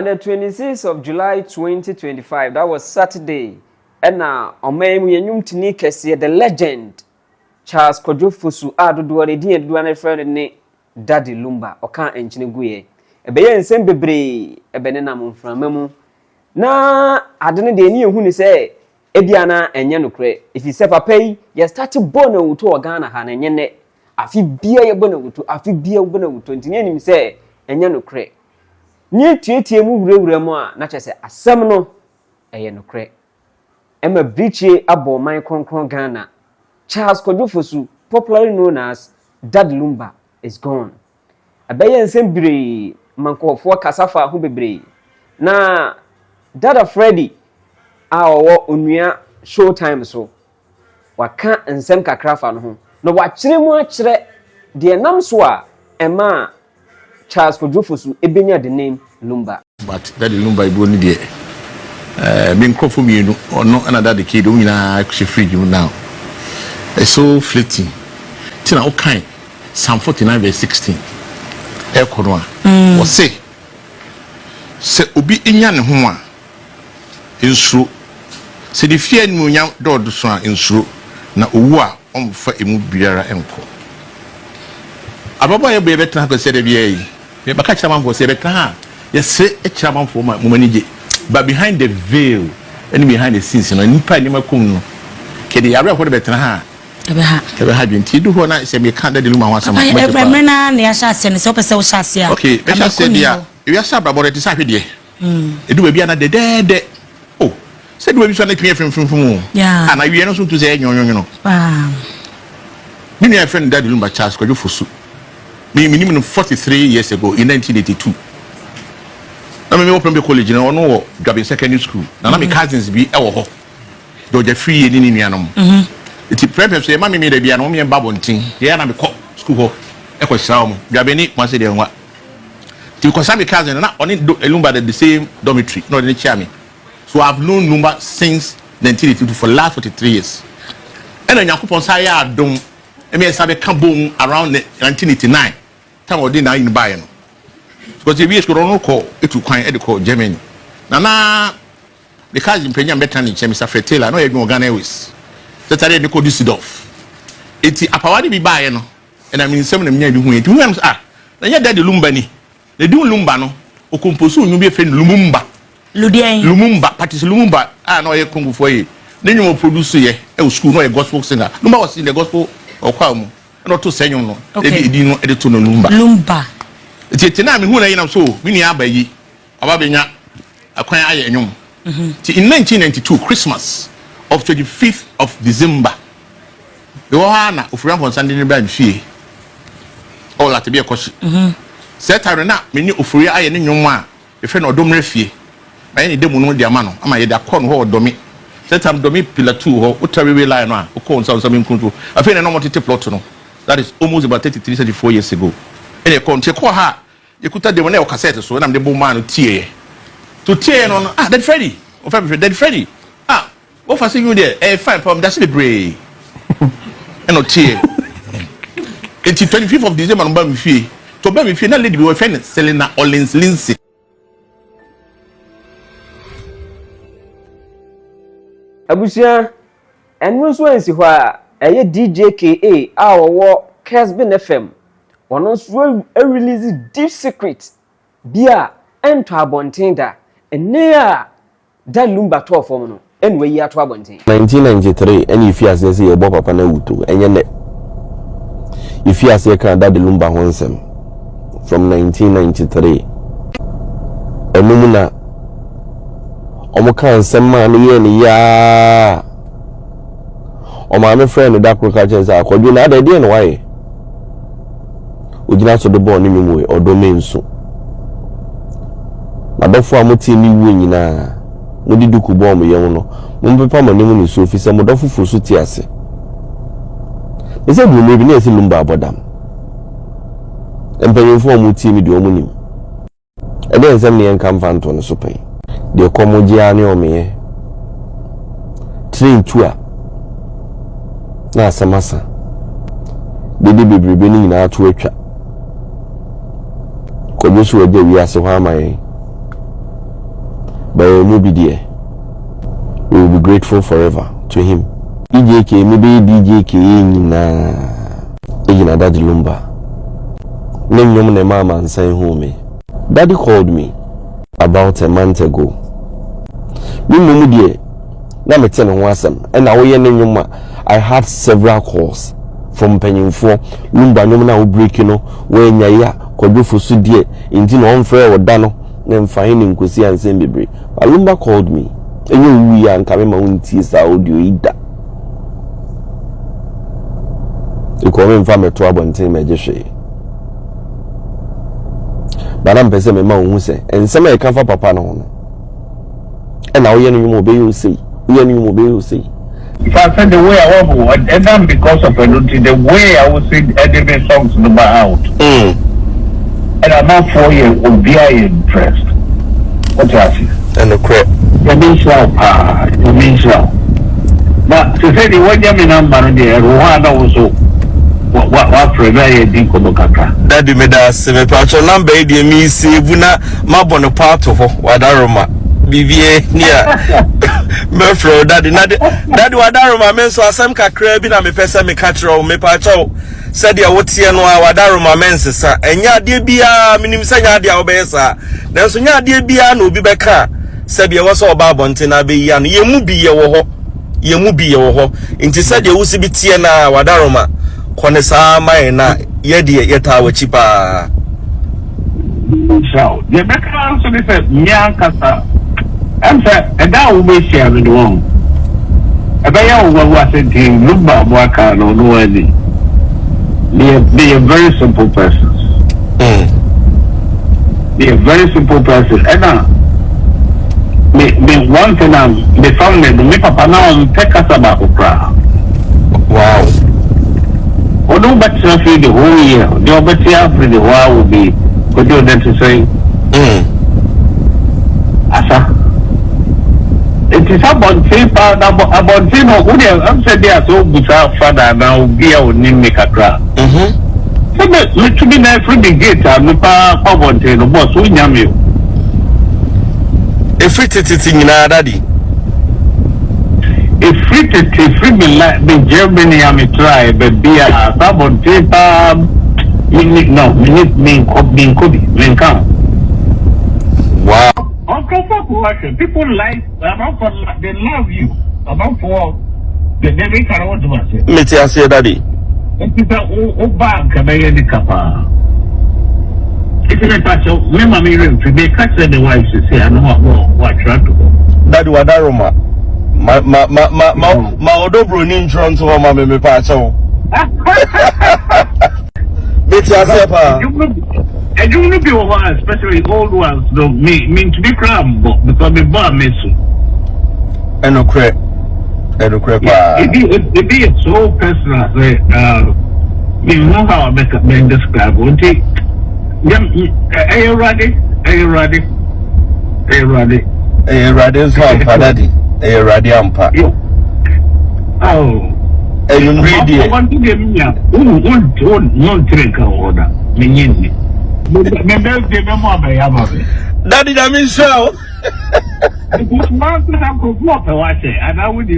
On the 26th of July 2025, that was Saturday, and now on May Tini Kessie, the legend Charles Kojofusu Aduduane Di and Duane friend Daddy Lumba, or can't engineer Guye. A bay and send bebre, a benenam from Memo. Na, I don't know who say, Ediana and Yanukre. If you say pay, you started bono to a Ghana Han and Yene. I feel beer bono to, I feel beer bono to 20 years say, and Yanukre. Nye tietie mu wurewuremu a na chese asem no eye nokre ema briche aboman kronkron Ghana Charles Kojofusu, popularly known as Daddy Lumba, is gone. Abeye nsem bire mankofo kasafa ho bebre na Dada Freddy a owo onua showtime so waka nsem kakrafa no ho no wachire mu achire de nam so a ema Charles Kojofusu ebenya the name Lumba. But that Lumba ibo ni de me nkofo mienu ono another the kid we na free you now. It's so fleeting. Tina okay. Psalm 49 verse 16. E kono a. O say obi enya ne ho a ensuro. Se de fie ni munya do so a ensuro na owu a omfa emu biara enko. Ababa ye be betena ko se de bia yi. Me baka chaman for say betena. Yes, say a chairman for my money, but behind the veil and behind the scenes, and you pay my cum. Can you ever put better? Ever had been to do one? I say, we can't do my once a month. Okay, I shall say, dear, you are sub about it this idea. It will be another day. Oh, said we shall make me from. Yeah, and I will also to say, you know. Many friend Daddy Lumba Charles Kojofusu. Me minimum 43 years ago in 1982. I mean, open the college, no, no, job secondary school. Now, my cousins be our do the free in Indianum. It's a preference, say, Mammy made a piano and babonting. Here, I'm a school, Echo Sound, Gabini, once a day. Because I'm a cousin, not only Lumba the same dormitory, not in the charming. So I've known Lumba since 1982 for the last 43 years. And then Yakupon Saya Dome, and me as I come boom around 1989. Time of dinner in Bayern. Because the VS could not call it to quiet call Germany. Nana, because in Penya better than Mr. Fretela, no, you're going with. That's a call this off. It's a power be buying, and I mean, 7 million who are. Then you're Daddy Lumbani. They do Lumbano, or Composu, you be a friend Lumumba. Lumumba, Patis Lumumba, I know a Congo for you. Then you will produce a school, no a gospel singer. Lumba was in the gospel or Kwamo, not to say you know. They didn't know editor Lumba. It's a name who I am so, Winnie Abbey, Ababina, acquire a young. In 1992, Christmas of 25th of December, the Ohana of Ramon Sunday Band Fee, all at to be a caution. Set her not, many of free iron in your man, a friend or dome refie. Any demon no dia mano, am I a corn or domi? Set am domi pillar 2 or utterly line or corn sounds some control. I feel I don't want to plot to know. That is almost about 34 years ago. And you can't call her. You could tell them when they were cassette, so I'm the boom man to tear on. Dead Freddy. Dead Freddy. What I see you there? A fine problem. That's the brave. And no tear. It's 25th of December on Bambi Fee. To Bambi Fee, not lady be offended, Selena Orleans Lindsay. Abusia, and once when see why a DJKA, our war, Casbin FM. One also release deep secret. Bia enter abontinda and near that Lumba 12 for and we are to abontin. 1993, and if you are say a Bob Papa Utu, and your if you are say Daddy Lumba Honsem from 1993, a Mumuna Omokan Semman ya or my friend the dark catchers are called you not idea why. Ujina so de born ni or domain so. Na dofo amoti ni wu nyina. Mudi duku bo mo yem no. Mo pepa mo nemu ni so fi se mo dofo fosu ti ase. E se bu mebi na ese Lumba abodam. Empanyefo amoti mi de omunim. E de nsem ne enka mfanto no so pen. De komoji ani o me. Train tour. Na asamasa. De bebrebe ni nyina ato atwa. Kojosu waje wi ase ho amaye But maybe dear, we will be grateful forever to him. EJK, maybe DJK in Daddy Lumba. Name your mama and say home. Daddy called me about a month ago. Me dear, na me tell you wasem, and now I had several calls from penny for Lumba no break when ya kodu fosu die inti no onfre wodano na mfahini nkosi ansem bebre. Lumba called me. Enyo wi ya nka ma wontie sa audio ida. E ko me mfa meto abonten ma jehwe. Bana mpese me ma wo hu se ensem e kan fa papa no no. E na wo ye no nyum obe yo sei. Wo ye no nyum obe yo sei. If I said the way I was, and then because of the way I was sing enemy songs number out. And I'm not 4 years old, be impressed. What you asking? And the crap. You mean so? You mean so? But to say the one you mean I'm there, Rwanda also. What prevent you think about Kaka? Daddy made us a patch on number, dear me, see, Vuna, Mabon part of Wadaroma. BVA near Murfro, Daddy, Wadaroma, men so some crab in a me pesa me catcher or me pacho. Said ya woti no Wadaroma mensa, and ya dear bia, minim sanya dia obesa. Then so ya dear bia no be beka. Said ya was all babontina be yan, ye mubi ye mubi yo. Inti said ya usi bitiana Wadaroma. Konesa mai na yedi yeta we chipa. So the better answer is Nyankasa. I'm saying, and that will be sharing the one. A bear was it in Lumba Waka no no any. They are very simple persons. They are very simple persons. And me one thing the family, the papa now take us about Okra. Wow. Although but for the whole year, the obeti for the while will be could you then to say Asa. It is about paper about I'm said there so bizarre father now be our name make a crack. So let me know free the gate and pa no boss we nyam you. A free thing na daddy. A free me like the Germany am try but be a about paper no me come. Wow. People like they love you about for the never can what was it. Meti ase daddy. It is a bank the kapa. It's a touch of memory to be catch the wife to say I know what try to go. Daddy Wadaroma. Ma odobro ni ntron to ma me pa cho. Meti ase pa. And you will be over, especially old ones, don't mean to be cram, but because the bar miss you. And no crap. It be so personal. You know how I make a man describe. Won't it? Are you ready? Are you ready? Are you ready? Are you ready? Daddy. Are you ready? Oh. Are you ready? I want to give me a one drink order. Me. Daddy, that means so. And I would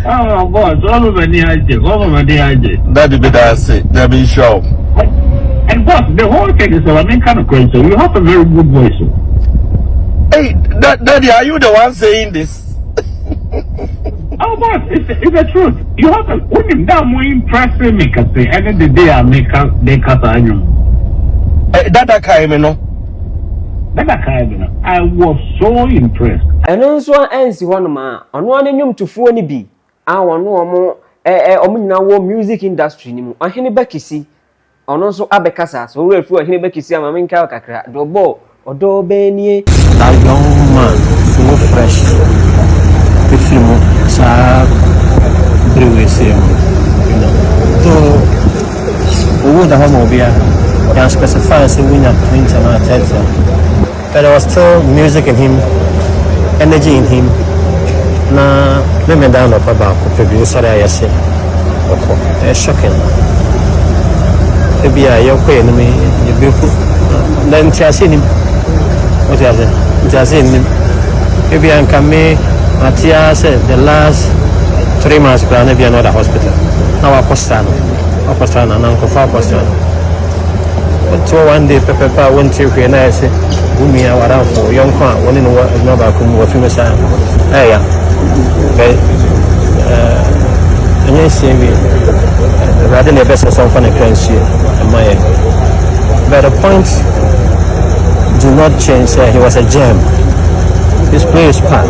oh, boss, all over the idea. Daddy, be that means so. And boss, the whole thing is kind of crazy. You have a very good voice. Hey, Daddy, are you the one saying this? Oh, boss, it's the truth. You have to put him down more impressive, make us say, and then the day I make us, they cut on Dada Kaimeno. I was so impressed. And also, answer one man on one name to 4 B. I want no more a music industry. I hear Becky see. And also Abekasa, so we're for him Becky see. I'm in Calcacra, Dobo, or Do Benny. A young man, so fresh. If you brewery, you know. So, who the homobia? Can specify as a winner between 10 and 30. But there was still music in him, energy in him. Na me down up about maybe sorry I say. Okay, it's shocking. Maybe I okay in me, you beautiful. Then I seen him. What is it? I seen him. maybe I can make Matthias the last 3 months plan maybe another hospital. Now I postano now go for postano. But one day Papa went to here na say umi awara for young man one no ba ko mo fi mesa. Eh ya. And you see me rather than the best of fun currency but the point do not change. He was a gem. His play his part.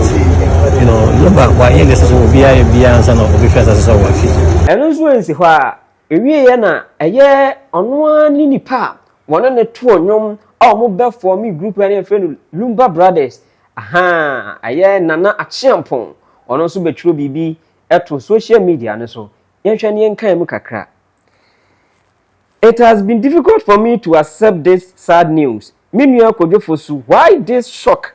You know, Lumba, why he gets to be a Bians and of the first as a wife. And also, in Siwa, a year on one in the park, one on the two on mobile for me group and friend Lumba brothers. Aha, a year Nana at Ampong, or also be true BB at social media and so. Yanshanian Kaimukakra. It has been difficult for me to accept this sad news. Meanwhile, Kojofosu, why this shock?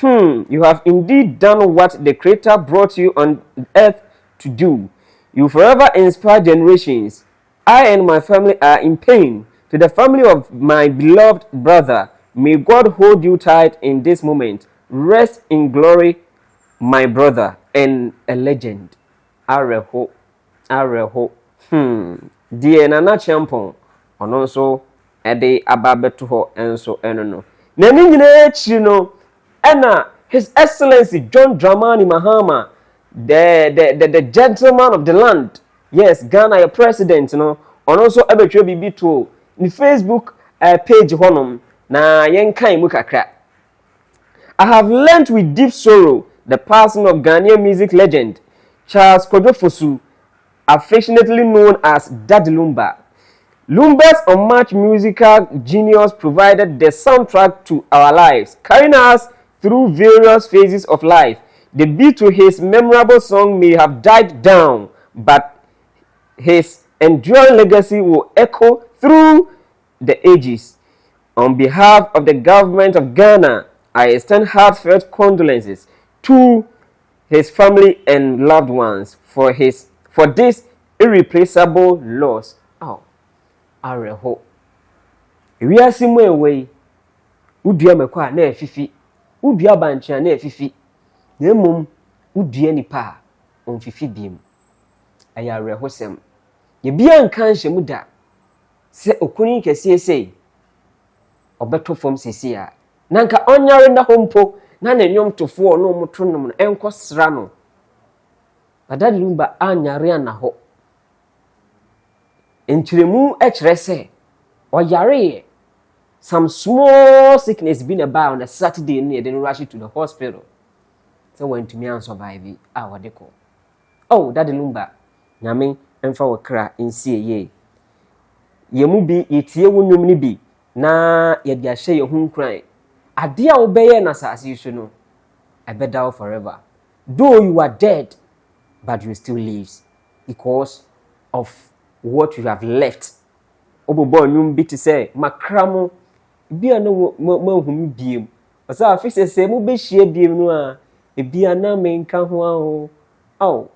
You have indeed done what the Creator brought you on earth to do. You forever inspire generations. I and my family are in pain. To the family of my beloved brother, may God hold you tight in this moment. Rest in glory, my brother, and a legend. Areho. Dear Nana Champon, and also a day ababeto ho and so no. You know, Anna, His Excellency John Dramani Mahama, the gentleman of the land. Yes, Ghana, your president, you know, and also Ebetro BB to the Facebook page honum na yenkai mukakra. I have learnt with deep sorrow the passing of Ghanaian music legend Charles Kojofosu, affectionately known as Daddy Lumba. Lumba's unmatched musical genius provided the soundtrack to our lives, carrying us through various phases of life. The beat to his memorable song may have died down, but his enduring legacy will echo through the ages. On behalf of the government of Ghana, I extend heartfelt condolences to his family and loved ones for this irreplaceable loss. Oh, Areho. We are somewhere away. Udua mekwa na efifi. Udua bancha na efifi. Na emom udua nipa on fifi biem. Aya Areho sem. Ye bia nka nhye mu da. Se okuni kese sei. Obeto fom sesi a. Nanka onyare na hompo na nenwom tofo no mutonom no enko sra no. Daddy Lumba anyare anaho. Enchiremu ekire se oyare some small sickness been about on a Saturday and then rush to the hospital. So went to me and survive our deco. Oh, Daddy Lumba, Yami, and for a cra in CA. Ye mubi yetie wonum ni bi na ye dia hye ye hu kran. Ade a obeye na sase you know. I bet down forever. Though you are dead, but you still lives because of what you have left. Obobo nyum bi to say makramo bia no mahum biem. Osa afise se mu be hie biem no a bia na menka ho aho. Oh,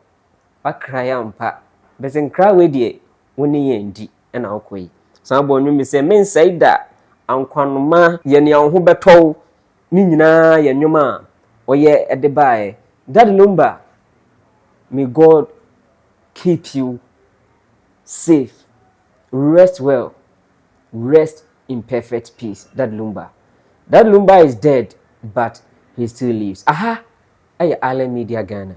akraya mpa. Besen kra we die woni ye ndi na okoi. San bo nyum se men saida ankwanoma ye ne ho beto ni nyina ye nyuma oye edebae. Daddy Lumba, may God keep you safe. Rest well. Rest in perfect peace. Daddy Lumba. Daddy Lumba is dead, but he still lives. Aha! Aye, Island Media Ghana.